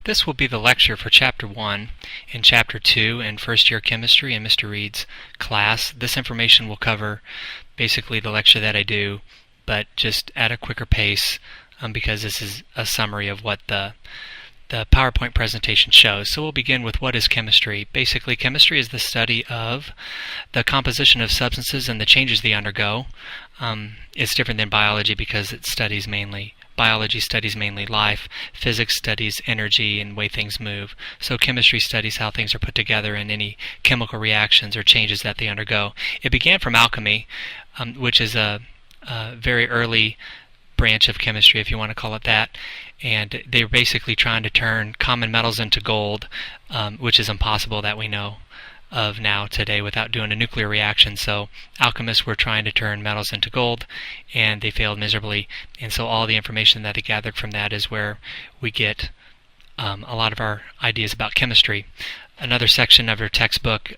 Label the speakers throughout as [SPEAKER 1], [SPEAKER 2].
[SPEAKER 1] This will be the lecture for Chapter 1 and Chapter 2 in first year chemistry in Mr. Reed's class. This information will cover basically the lecture that I do, but just at a quicker pace because this is a summary of what the PowerPoint presentation shows. So we'll begin with what is chemistry. Basically, chemistry is the study of the composition of substances and the changes they undergo. It's different than biology because biology studies mainly life, physics studies energy and way things move. So chemistry studies how things are put together and any chemical reactions or changes that they undergo. It began from alchemy, which is a very early branch of chemistry, if you want to call it that, and they're basically trying to turn common metals into gold, which is impossible that we know of now today without doing a nuclear reaction. So alchemists were trying to turn metals into gold, and they failed miserably, and so all the information that they gathered from that is where we get a lot of our ideas about chemistry. Another section of your textbook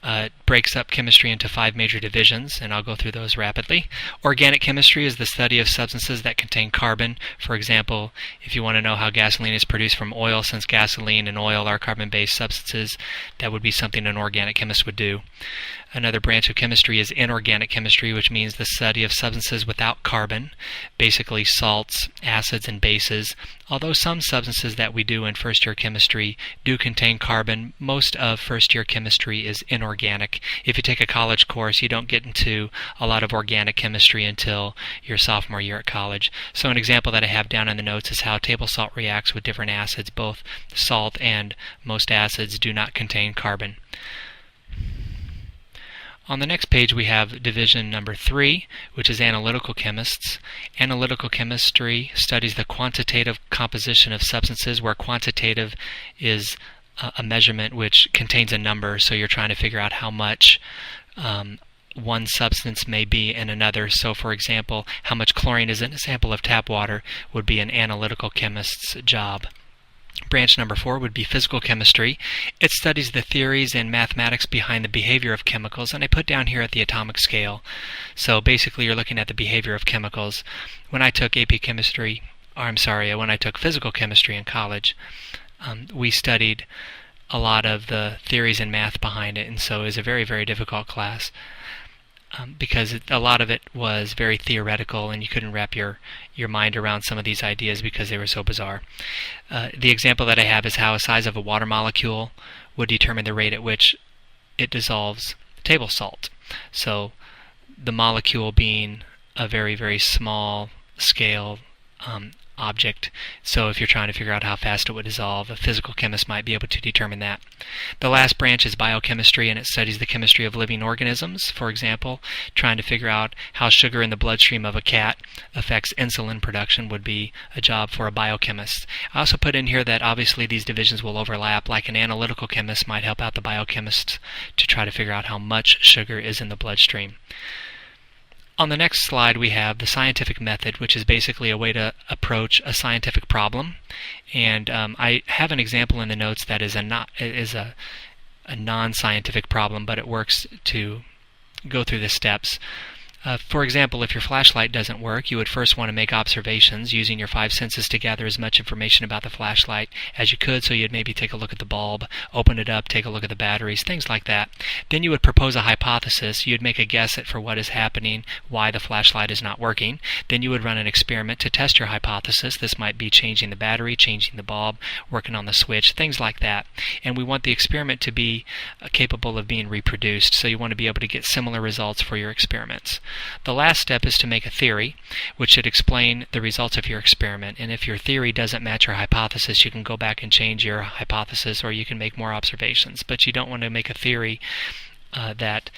[SPEAKER 1] breaks up chemistry into 5 major divisions, and I'll go through those rapidly. Organic chemistry is the study of substances that contain carbon. For example, if you want to know how gasoline is produced from oil, since gasoline and oil are carbon-based substances, that would be something an organic chemist would do. Another branch of chemistry is inorganic chemistry, which means the study of substances without carbon, basically salts, acids, and bases. Although some substances that we do in first-year chemistry do contain carbon, most of first-year chemistry is inorganic. If you take a college course, you don't get into a lot of organic chemistry until your sophomore year at college. So an example that I have down in the notes is how table salt reacts with different acids. Both salt and most acids do not contain carbon. On the next page we have division number 3, which is analytical chemists. Analytical chemistry studies the quantitative composition of substances, where quantitative is a measurement which contains a number, so you're trying to figure out how much one substance may be in another. So for example, how much chlorine is in a sample of tap water would be an analytical chemist's job. Branch number 4 would be physical chemistry. It studies the theories and mathematics behind the behavior of chemicals, and I put down here at the atomic scale. So basically you're looking at the behavior of chemicals. When I took when I took physical chemistry in college, we studied a lot of the theories and math behind it, and so it was a very, very difficult class. Because a lot of it was very theoretical and you couldn't wrap your mind around some of these ideas because they were so bizarre. The example that I have is how a size of a water molecule would determine the rate at which it dissolves table salt. So the molecule being a very, very small scale object. So if you're trying to figure out how fast it would dissolve, a physical chemist might be able to determine that. The last branch is biochemistry, and it studies the chemistry of living organisms. For example, trying to figure out how sugar in the bloodstream of a cat affects insulin production would be a job for a biochemist. I also put in here that obviously these divisions will overlap, like an analytical chemist might help out the biochemist to try to figure out how much sugar is in the bloodstream. On the next slide we have the scientific method, which is basically a way to approach a scientific problem. And I have an example in the notes that is a non-scientific problem, but it works to go through the steps. For example, if your flashlight doesn't work, you would first want to make observations using your 5 senses to gather as much information about the flashlight as you could. So you'd maybe take a look at the bulb, open it up, take a look at the batteries, things like that. Then you would propose a hypothesis. You'd make a guess at for what is happening, why the flashlight is not working. Then you would run an experiment to test your hypothesis. This might be changing the battery, changing the bulb, working on the switch, things like that. And we want the experiment to be capable of being reproduced. So you want to be able to get similar results for your experiments. The last step is to make a theory, which should explain the results of your experiment. And if your theory doesn't match your hypothesis, you can go back and change your hypothesis, or you can make more observations. But you don't want to make a theory that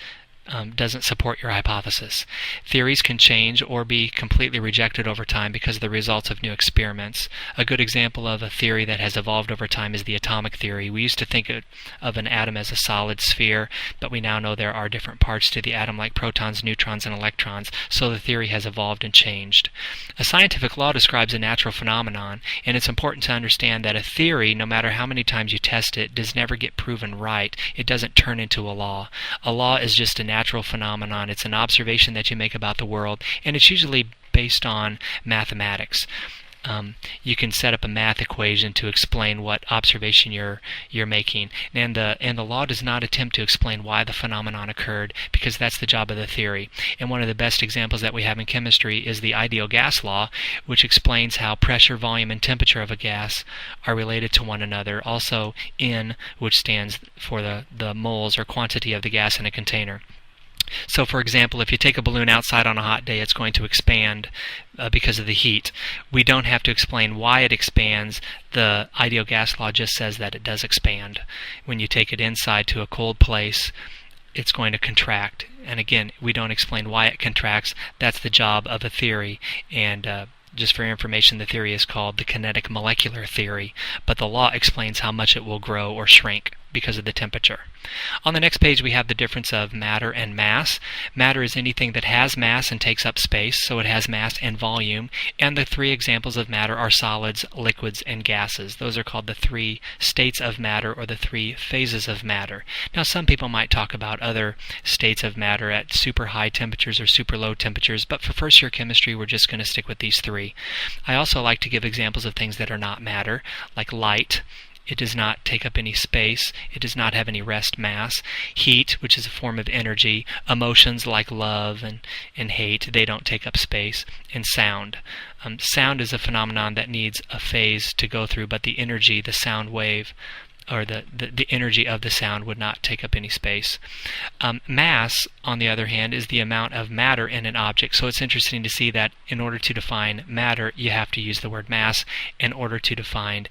[SPEAKER 1] doesn't support your hypothesis. Theories can change or be completely rejected over time because of the results of new experiments. A good example of a theory that has evolved over time is the atomic theory. We used to think of an atom as a solid sphere, but we now know there are different parts to the atom like protons, neutrons, and electrons, so the theory has evolved and changed. A scientific law describes a natural phenomenon, and it's important to understand that a theory, no matter how many times you test it, does never get proven right. It doesn't turn into a law. A law is just a natural phenomenon. It's an observation that you make about the world, and it's usually based on mathematics. you can set up a math equation to explain what observation you're making. And the law does not attempt to explain why the phenomenon occurred, because that's the job of the theory. And one of the best examples that we have in chemistry is the ideal gas law, which explains how pressure, volume, and temperature of a gas are related to one another. Also N, which stands for the moles or quantity of the gas in a container. So for example, if you take a balloon outside on a hot day, it's going to expand because of the heat. We don't have to explain why it expands. The ideal gas law just says that it does expand. When you take it inside to a cold place, it's going to contract. And again, we don't explain why it contracts. That's the job of a theory. And just for your information, the theory is called the kinetic molecular theory, but the law explains how much it will grow or shrink because of the temperature. On the next page we have the difference of matter and mass. Matter is anything that has mass and takes up space, so it has mass and volume, and the three examples of matter are solids, liquids, and gases. Those are called the three states of matter or the three phases of matter. Now some people might talk about other states of matter at super high temperatures or super low temperatures, but for first year chemistry we're just going to stick with these three. I also like to give examples of things that are not matter, like light. It does not take up any space. It does not have any rest mass. Heat, which is a form of energy. Emotions like love and hate, they don't take up space. And sound. Sound is a phenomenon that needs a phase to go through, but the energy, the sound wave, or the energy of the sound would not take up any space. Mass, on the other hand, is the amount of matter in an object. So it's interesting to see that in order to define matter, you have to use the word mass. In order to define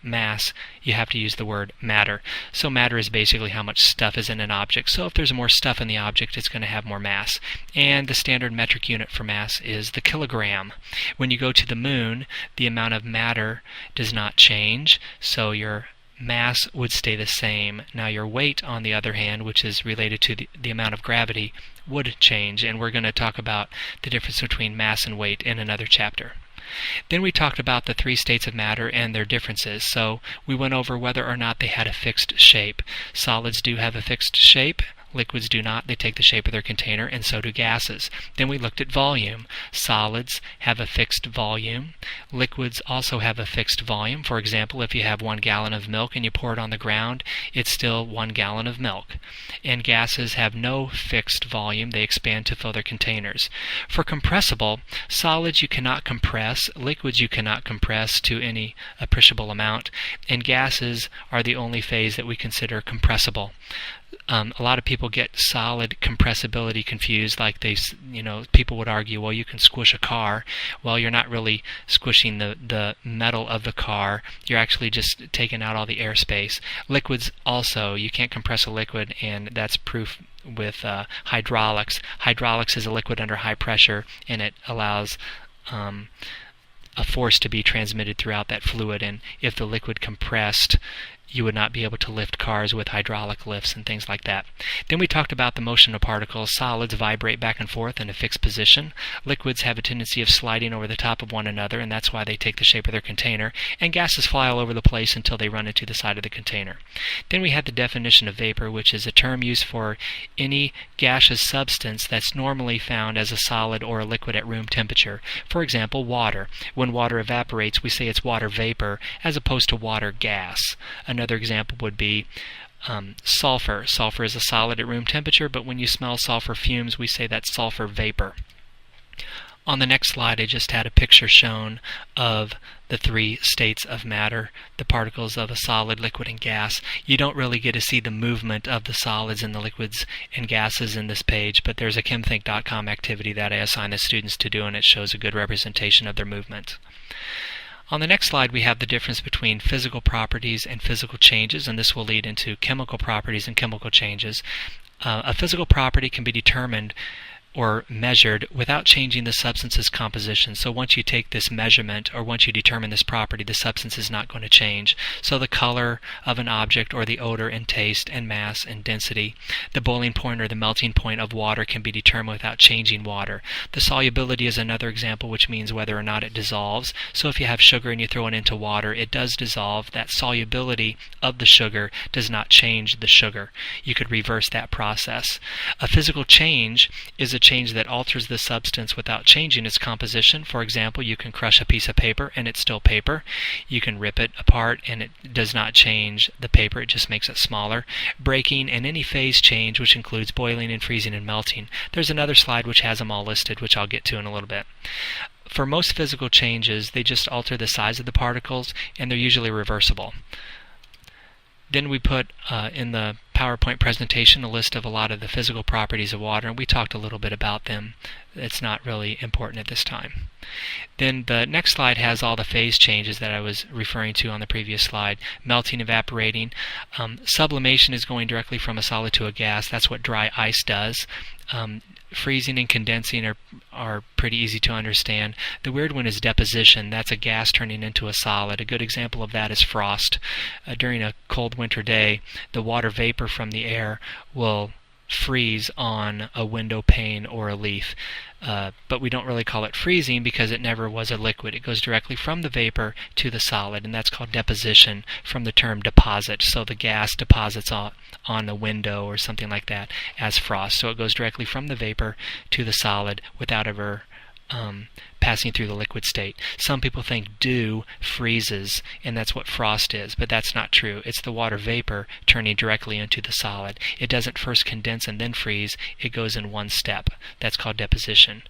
[SPEAKER 1] mass, you have to use the word matter. So matter is basically how much stuff is in an object. So if there's more stuff in the object, it's going to have more mass. And the standard metric unit for mass is the kilogram. When you go to the moon, the amount of matter does not change, so your mass would stay the same. Now your weight, on the other hand, which is related to the amount of gravity, would change, and we're going to talk about the difference between mass and weight in another chapter. Then we talked about the three states of matter and their differences. So we went over whether or not they had a fixed shape. Solids do have a fixed shape. Liquids do not. They take the shape of their container, and so do gases. Then we looked at volume. Solids have a fixed volume. Liquids also have a fixed volume. For example, if you have 1 gallon of milk and you pour it on the ground, it's still 1 gallon of milk. And gases have no fixed volume. They expand to fill their containers. For compressible, solids you cannot compress. Liquids you cannot compress to any appreciable amount. And gases are the only phase that we consider compressible. A lot of people get solid compressibility confused, like people would argue, well, you can squish a car. Well, you're not really squishing the metal of the car. You're actually just taking out all the airspace. Liquids also, you can't compress a liquid, and that's proof with hydraulics. Hydraulics is a liquid under high pressure, and it allows a force to be transmitted throughout that fluid, and if the liquid compressed, you would not be able to lift cars with hydraulic lifts and things like that. Then we talked about the motion of particles. Solids vibrate back and forth in a fixed position. Liquids have a tendency of sliding over the top of one another, and that's why they take the shape of their container. And gases fly all over the place until they run into the side of the container. Then we had the definition of vapor, which is a term used for any gaseous substance that's normally found as a solid or a liquid at room temperature. For example, water. When water evaporates, we say it's water vapor as opposed to water gas. Another example would be sulfur. Sulfur is a solid at room temperature, but when you smell sulfur fumes, we say that's sulfur vapor. On the next slide, I just had a picture shown of the three states of matter, the particles of a solid, liquid, and gas. You don't really get to see the movement of the solids and the liquids and gases in this page, but there's a chemthink.com activity that I assign the students to do, and it shows a good representation of their movement. On the next slide, we have the difference between physical properties and physical changes, and this will lead into chemical properties and chemical changes. A physical property can be determined or measured without changing the substance's composition. So once you take this measurement, or once you determine this property, the substance is not going to change. So the color of an object, or the odor and taste and mass and density, the boiling point or the melting point of water can be determined without changing water. The solubility is another example, which means whether or not it dissolves. So if you have sugar and you throw it into water, it does dissolve. That solubility of the sugar does not change the sugar. You could reverse that process. A physical change is a change that alters the substance without changing its composition. For example, you can crush a piece of paper and it's still paper. You can rip it apart and it does not change the paper, it just makes it smaller. Breaking and any phase change, which includes boiling and freezing and melting. There's another slide which has them all listed, which I'll get to in a little bit. For most physical changes, they just alter the size of the particles, and they're usually reversible. Then we put in the PowerPoint presentation a list of a lot of the physical properties of water, and we talked a little bit about them. It's not really important at this time. Then the next slide has all the phase changes that I was referring to on the previous slide. Melting, evaporating. Sublimation is going directly from a solid to a gas. That's what dry ice does. Freezing and condensing are pretty easy to understand. The weird one is deposition. That's a gas turning into a solid. A good example of that is frost. During a cold winter day, the water vapor from the air will freeze on a window pane or a leaf. But we don't really call it freezing because it never was a liquid. It goes directly from the vapor to the solid, and that's called deposition from the term deposit. So the gas deposits on a window or something like that as frost. So it goes directly from the vapor to the solid without ever passing through the liquid state. Some people think dew freezes, and that's what frost is, but that's not true. It's the water vapor turning directly into the solid. It doesn't first condense and then freeze. It goes in one step. That's called deposition.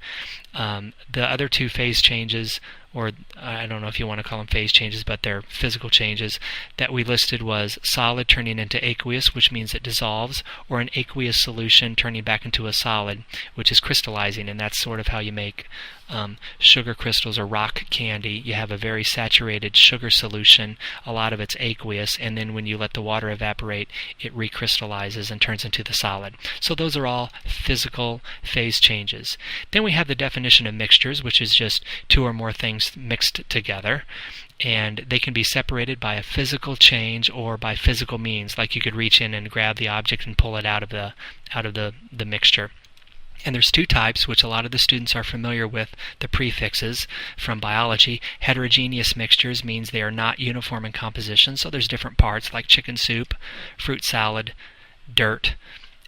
[SPEAKER 1] The other two phase changes, or I don't know if you want to call them phase changes, but they're physical changes that we listed was solid turning into aqueous, which means it dissolves, or an aqueous solution turning back into a solid, which is crystallizing, and that's sort of how you make sugar crystals or rock candy. You have a very saturated sugar solution, a lot of it's aqueous, and then when you let the water evaporate, it recrystallizes and turns into the solid. So those are all physical phase changes. Then we have the definition of mixtures, which is just two or more things mixed together, and they can be separated by a physical change or by physical means, like you could reach in and grab the object and pull it out of the mixture. And there's two types, which a lot of the students are familiar with, the prefixes from biology. Heterogeneous mixtures means they are not uniform in composition, so there's different parts like chicken soup, fruit salad, dirt,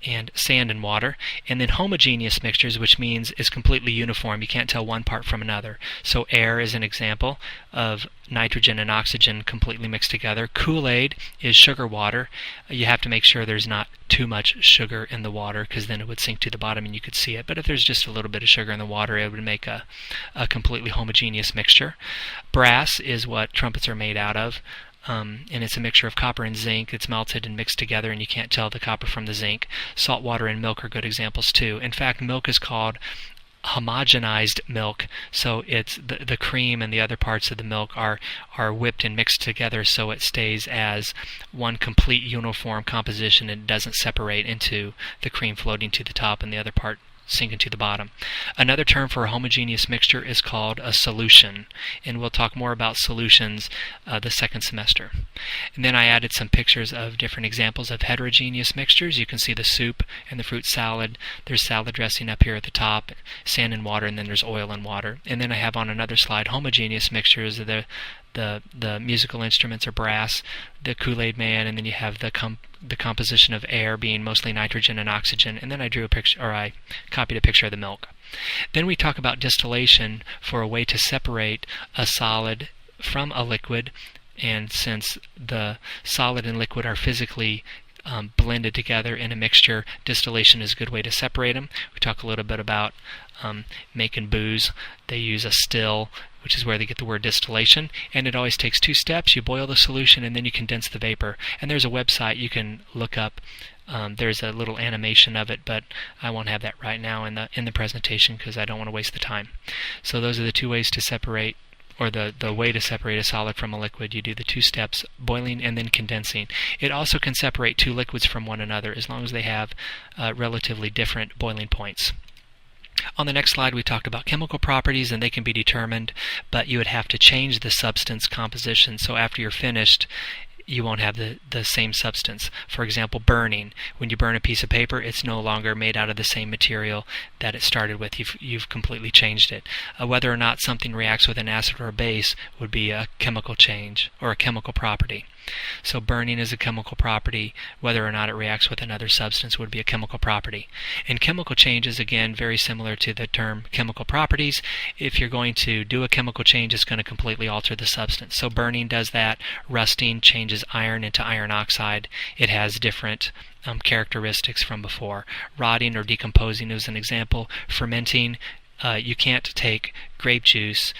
[SPEAKER 1] and sand and water. And then homogeneous mixtures, which means it's completely uniform. You can't tell one part from another. So air is an example of nitrogen and oxygen completely mixed together. Kool-Aid is sugar water. You have to make sure there's not too much sugar in the water, because then it would sink to the bottom and you could see it. But if there's just a little bit of sugar in the water, it would make a completely homogeneous mixture. Brass is what trumpets are made out of. And it's a mixture of copper and zinc. It's melted and mixed together, and you can't tell the copper from the zinc. Salt water and milk are good examples too. In fact, milk is called homogenized milk, so it's the cream and the other parts of the milk are whipped and mixed together, so it stays as one complete uniform composition and doesn't separate into the cream floating to the top and the other part sinking to the bottom. Another term for a homogeneous mixture is called a solution, and we'll talk more about solutions the second semester. And then I added some pictures of different examples of heterogeneous mixtures. You can see the soup and the fruit salad. There's salad dressing up here at the top, sand and water, and then there's oil and water. And then I have on another slide homogeneous mixtures. The musical instruments are brass, the Kool-Aid Man, and then you have the composition of air being mostly nitrogen and oxygen, and then I drew a picture, or I copied a picture of the milk. Then we talk about distillation for a way to separate a solid from a liquid, and since the solid and liquid are physically blended together in a mixture, distillation is a good way to separate them. We talk a little bit about making booze. They use a still, which is where they get the word distillation, and it always takes two steps. You boil the solution and then you condense the vapor. And there's a website you can look up. There's a little animation of it, but I won't have that right now in the presentation because I don't want to waste the time. So those are the two ways to separate, or the way to separate a solid from a liquid. You do the two steps, boiling and then condensing. It also can separate two liquids from one another as long as they have relatively different boiling points. On the next slide we talked about chemical properties, and they can be determined, but you would have to change the substance composition. So after you're finished, you won't have the same substance. For example, burning. When you burn a piece of paper, it's no longer made out of the same material that it started with. You've completely changed it. Whether or not something reacts with an acid or a base would be a chemical change or a chemical property. So burning is a chemical property. Whether or not it reacts with another substance would be a chemical property. And chemical changes, again, very similar to the term chemical properties. If you're going to do a chemical change, it's going to completely alter the substance. So burning does that. Rusting changes iron into iron oxide. It has different characteristics from before. Rotting or decomposing is an example. Fermenting, you can't take grape juice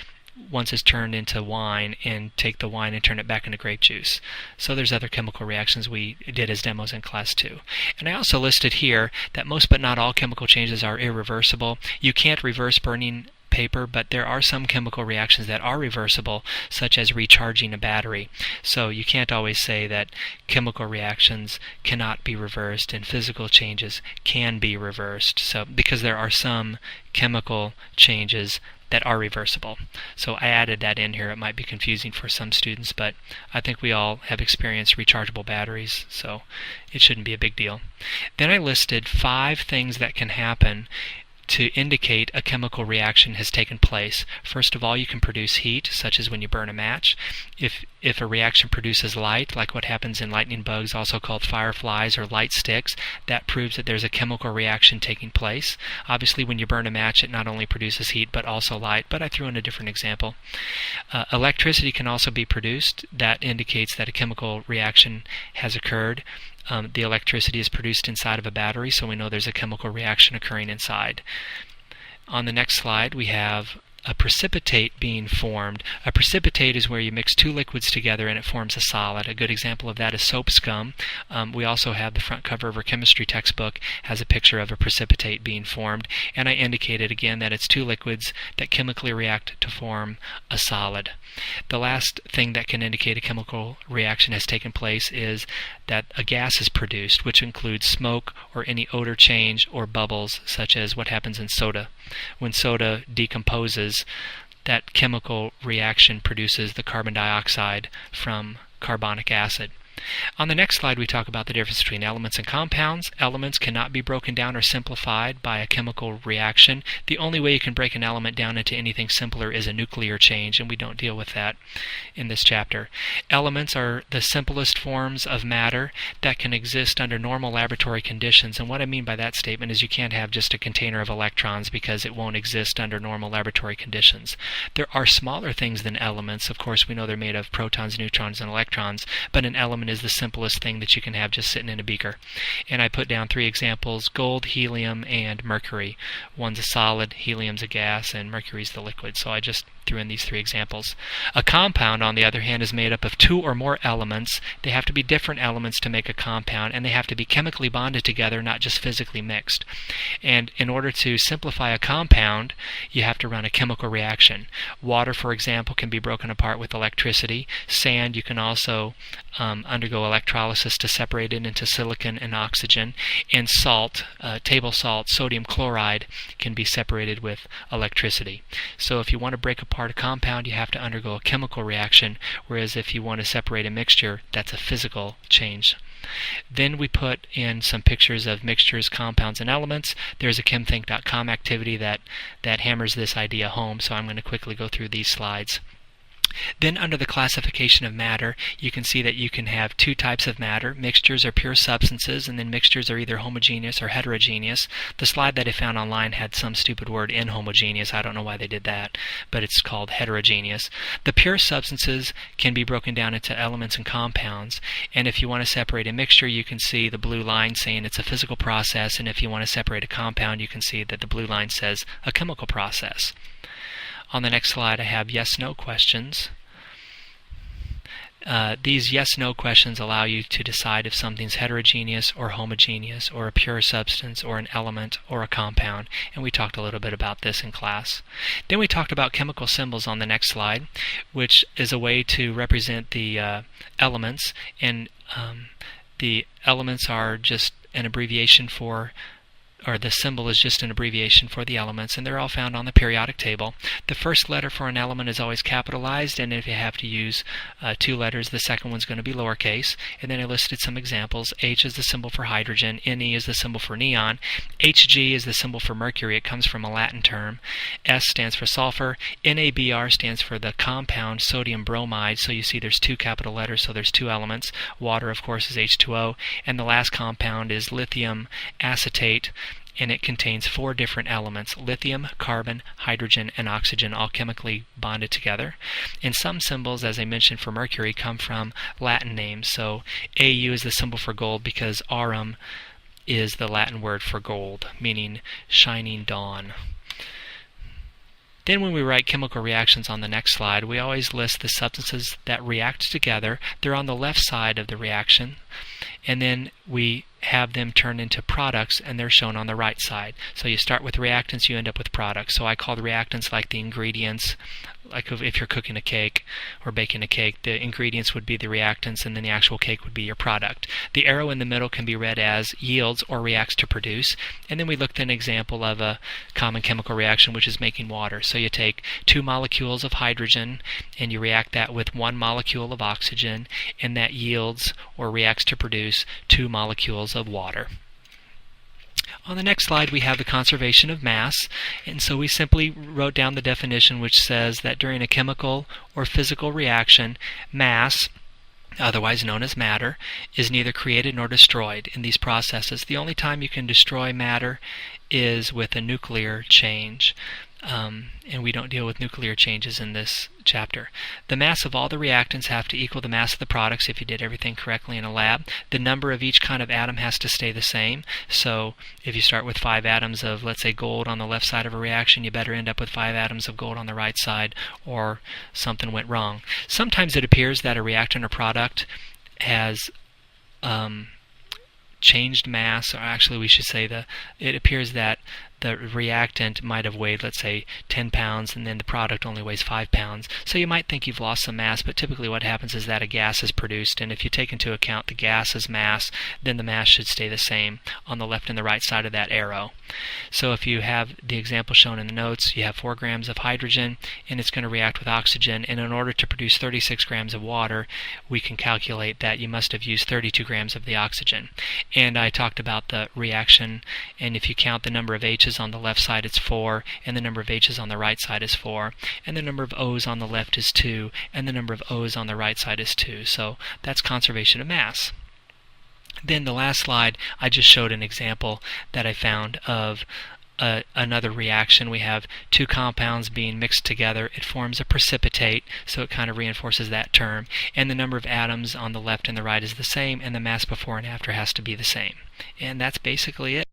[SPEAKER 1] once it's turned into wine and take the wine and turn it back into grape juice. So there's other chemical reactions we did as demos in class 2. And I also listed here that most but not all chemical changes are irreversible. You can't reverse burning paper, but there are some chemical reactions that are reversible, such as recharging a battery. So you can't always say that chemical reactions cannot be reversed and physical changes can be reversed. So because there are some chemical changes that are reversible. So I added that in here. It might be confusing for some students, but I think we all have experienced rechargeable batteries, so it shouldn't be a big deal. Then I listed 5 things that can happen to indicate a chemical reaction has taken place. First of all, you can produce heat, such as when you burn a match. If a reaction produces light, like what happens in lightning bugs, also called fireflies or light sticks, that proves that there's a chemical reaction taking place. Obviously, when you burn a match, it not only produces heat, but also light, but I threw in a different example. Electricity can also be produced. That indicates that a chemical reaction has occurred. The electricity is produced inside of a battery, so we know there's a chemical reaction occurring inside. On the next slide, we have a precipitate being formed. A precipitate is where you mix 2 liquids together and it forms a solid. A good example of that is soap scum. We also have the front cover of our chemistry textbook has a picture of a precipitate being formed, and I indicated again that it's 2 liquids that chemically react to form a solid. The last thing that can indicate a chemical reaction has taken place is that a gas is produced, which includes smoke or any odor change or bubbles, such as what happens in soda. When soda decomposes, that chemical reaction produces the carbon dioxide from carbonic acid. On the next slide, we talk about the difference between elements and compounds. Elements cannot be broken down or simplified by a chemical reaction. The only way you can break an element down into anything simpler is a nuclear change, and we don't deal with that in this chapter. Elements are the simplest forms of matter that can exist under normal laboratory conditions, and what I mean by that statement is you can't have just a container of electrons because it won't exist under normal laboratory conditions. There are smaller things than elements. Of course, we know they're made of protons, neutrons, and electrons, but an element is the simplest thing that you can have just sitting in a beaker. And I put down 3 examples: gold, helium, and mercury. One's a solid, helium's a gas, and mercury's the liquid. So I just threw in these 3 examples. A compound, on the other hand, is made up of 2 or more elements. They have to be different elements to make a compound, and they have to be chemically bonded together, not just physically mixed. And in order to simplify a compound, you have to run a chemical reaction. Water, for example, can be broken apart with electricity. Sand, you can also undergo electrolysis to separate it into silicon and oxygen. And salt, table salt, sodium chloride, can be separated with electricity. So if you want to break apart a compound, you have to undergo a chemical reaction, whereas if you want to separate a mixture, that's a physical change. Then we put in some pictures of mixtures, compounds, and elements. There's a chemthink.com activity that hammers this idea home, so I'm going to quickly go through these slides. Then under the classification of matter, you can see that you can have 2 types of matter. Mixtures are pure substances, and then mixtures are either homogeneous or heterogeneous. The slide that I found online had some stupid word, inhomogeneous. I don't know why they did that, but it's called heterogeneous. The pure substances can be broken down into elements and compounds, and if you want to separate a mixture, you can see the blue line saying it's a physical process, and if you want to separate a compound, you can see that the blue line says a chemical process. On the next slide, I have yes-no questions. These yes-no questions allow you to decide if something's heterogeneous or homogeneous, or a pure substance, or an element, or a compound, and we talked a little bit about this in class. Then we talked about chemical symbols on the next slide, which is a way to represent the elements, and the elements are just an abbreviation for or the symbol is just an abbreviation for the elements, and they're all found on the periodic table. The first letter for an element is always capitalized, and if you have to use two letters, the second one's going to be lowercase. And then I listed some examples. H is the symbol for hydrogen, Ne is the symbol for neon, Hg is the symbol for mercury. It comes from a Latin term. S stands for sulfur. NaBr stands for the compound sodium bromide, so you see there's two capital letters, so there's two elements. Water, of course, is H2O, and the last compound is lithium acetate, and it contains four different elements: lithium, carbon, hydrogen, and oxygen, all chemically bonded together. And some symbols, as I mentioned for mercury, come from Latin names. So Au is the symbol for gold because aurum is the Latin word for gold, meaning shining dawn. Then when we write chemical reactions on the next slide, we always list the substances that react together. They're on the left side of the reaction, and then we have them turn into products, and they're shown on the right side. So you start with reactants, you end up with products. So I call the reactants like the ingredients. Like if you're cooking a cake or baking a cake, the ingredients would be the reactants, and then the actual cake would be your product. The arrow in the middle can be read as yields or reacts to produce. And then we looked at an example of a common chemical reaction, which is making water. So you take 2 molecules of hydrogen and you react that with 1 molecule of oxygen, and that yields or reacts to produce 2 molecules of water. On the next slide, we have the conservation of mass, and so we simply wrote down the definition, which says that during a chemical or physical reaction, mass, otherwise known as matter, is neither created nor destroyed in these processes. The only time you can destroy matter is with a nuclear change. And we don't deal with nuclear changes in this chapter. The mass of all the reactants have to equal the mass of the products if you did everything correctly in a lab. The number of each kind of atom has to stay the same. So if you start with 5 atoms of, let's say, gold on the left side of a reaction, you better end up with 5 atoms of gold on the right side, or something went wrong. Sometimes it appears that a reactant or product has changed mass, or actually we should say it appears that the reactant might have weighed, let's say, 10 pounds, and then the product only weighs 5 pounds. So you might think you've lost some mass, but typically what happens is that a gas is produced, and if you take into account the gas's mass, then the mass should stay the same on the left and the right side of that arrow. So if you have the example shown in the notes, you have 4 grams of hydrogen, and it's going to react with oxygen, and in order to produce 36 grams of water, we can calculate that you must have used 32 grams of the oxygen. And I talked about the reaction, and if you count the number of H's on the left side, it's 4, and the number of H's on the right side is 4, and the number of O's on the left is 2, and the number of O's on the right side is 2. So that's conservation of mass. Then the last slide, I just showed an example that I found of another reaction. We have 2 compounds being mixed together. It forms a precipitate, so it kind of reinforces that term. And the number of atoms on the left and the right is the same, and the mass before and after has to be the same. And that's basically it.